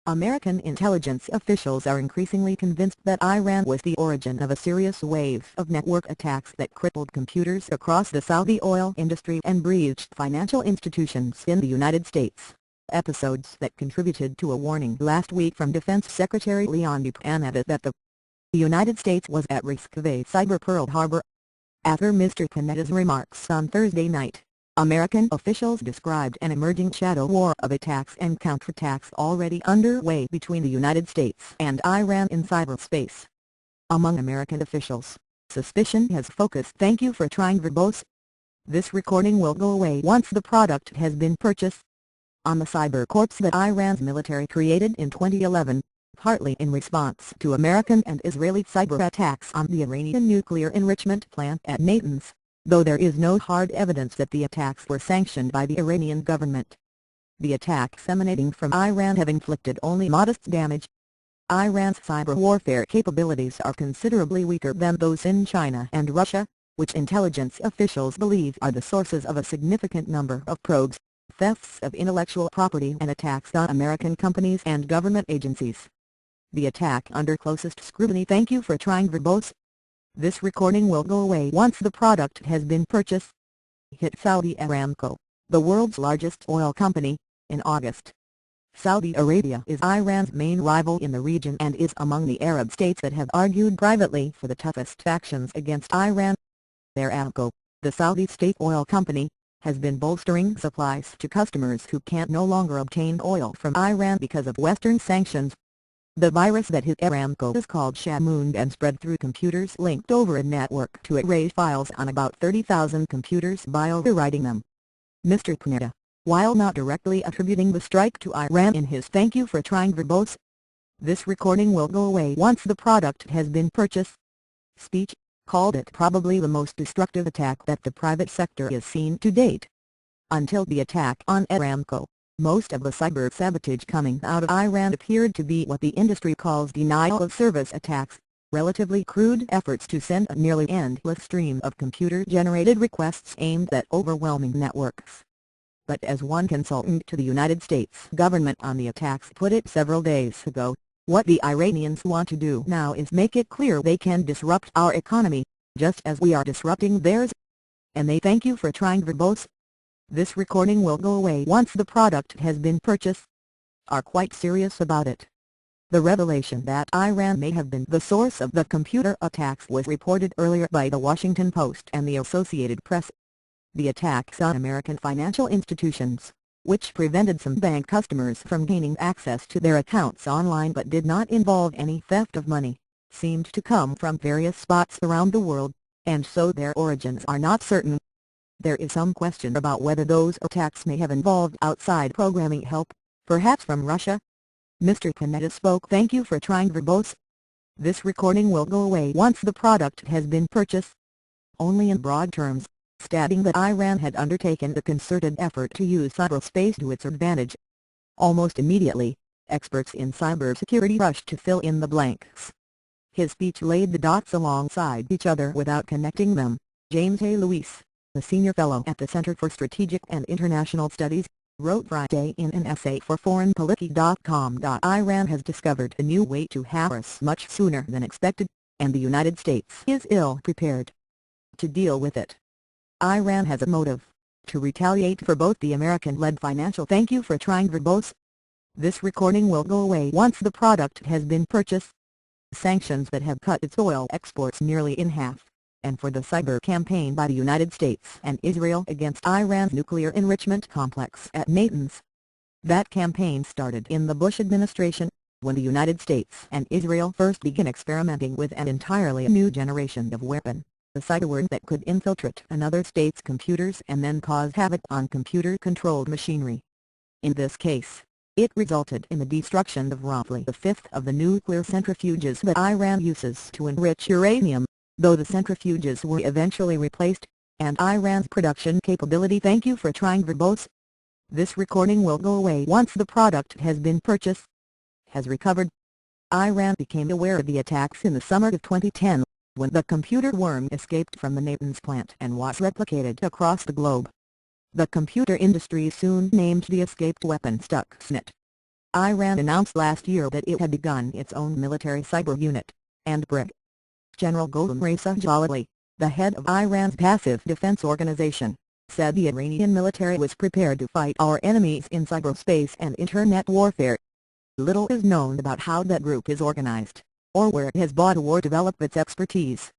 American intelligence officials are increasingly convinced that Iran was the origin of a serious wave of network attacks that crippled computers across the Saudi oil industry and breached financial institutions in the United States. Episodes that contributed to a warning last week from Defense Secretary Leon Panetta that the United States was at risk of a cyber Pearl Harbor. After Mr. Panetta's remarks on Thursday night, American officials described an emerging shadow war of attacks and counterattacks already underway between the United States and Iran in cyberspace. Among American officials, suspicion has focused. Thank you for trying verbose. This recording will go away once the product has been purchased. On the cyber corps that Iran's military created in 2011, partly in response to American and Israeli cyber attacks on the Iranian nuclear enrichment plant at Natanz, though there is no hard evidence that the attacks were sanctioned by the Iranian government. The attacks emanating from Iran have inflicted only modest damage. Iran's cyber warfare capabilities are considerably weaker than those in China and Russia, which intelligence officials believe are the sources of a significant number of probes, thefts of intellectual property and attacks on American companies and government agencies. The attack under closest scrutiny. Thank you for trying verbose. This recording will go away once the product has been purchased. Hit Saudi Aramco, the world's largest oil company, in August. Saudi Arabia is Iran's main rival in the region and is among the Arab states that have argued privately for the toughest actions against Iran. Aramco, the Saudi state oil company, has been bolstering supplies to customers who can no longer obtain oil from Iran because of Western sanctions. The virus that hit Aramco is called Shamoon and spread through computers linked over a network to erase files on about 30,000 computers by overwriting them. Mr. Panetta, while not directly attributing the strike to Iran in his "thank you for trying verbose. This recording will go away once the product has been purchased" speech, called it probably the most destructive attack that the private sector has seen to date. Until the attack on Aramco, most of the cyber sabotage coming out of Iran appeared to be what the industry calls denial-of-service attacks, relatively crude efforts to send a nearly endless stream of computer-generated requests aimed at overwhelming networks. But as one consultant to the United States government on the attacks put it several days ago, what the Iranians want to do now is make it clear they can disrupt our economy, just as we are disrupting theirs. And they thank you for trying verbose. This recording will go away once the product has been purchased. Are quite serious about it. The revelation that Iran may have been the source of the computer attacks was reported earlier by The Washington Post and the Associated Press. The attacks on American financial institutions, which prevented some bank customers from gaining access to their accounts online but did not involve any theft of money, seemed to come from various spots around the world, and so their origins are not certain. There is some question about whether those attacks may have involved outside programming help, perhaps from Russia. Mr. Panetta spoke. Thank you for trying verbose. This recording will go away once the product has been purchased. Only in broad terms, stating that Iran had undertaken a concerted effort to use cyberspace to its advantage. Almost immediately, experts in cybersecurity rushed to fill in the blanks. His speech laid the dots alongside each other without connecting them. James A. Lewis, a senior fellow at the Center for Strategic and International Studies, wrote Friday in an essay for foreignpolicy.com. Iran has discovered a new way to harass much sooner than expected, and the United States is ill-prepared to deal with it. Iran has a motive to retaliate for both the American-led financial "thank you for trying verbose." This recording will go away once the product has been purchased. Sanctions that have cut its oil exports nearly in half, and for the cyber campaign by the United States and Israel against Iran's nuclear enrichment complex at Natanz. That campaign started in the Bush administration, when the United States and Israel first began experimenting with an entirely new generation of weapon, the cybernetics that could infiltrate another state's computers and then cause havoc on computer-controlled machinery. In this case, it resulted in the destruction of roughly a fifth of the nuclear centrifuges that Iran uses to enrich uranium, though the centrifuges were eventually replaced, and Iran's production capability "thank you for trying verbose. This recording will go away once the product has been purchased." Has recovered. Iran became aware of the attacks in the summer of 2010, when the computer worm escaped from the Natanz plant and was replicated across the globe. The computer industry soon named the escaped weapon Stuxnet. Iran announced last year that it had begun its own military cyber unit, and Brig. General Gholam Reza Jalali, the head of Iran's passive defense organization, said the Iranian military was prepared to fight our enemies in cyberspace and internet warfare. Little is known about how that group is organized, or where it has bought or developed its expertise.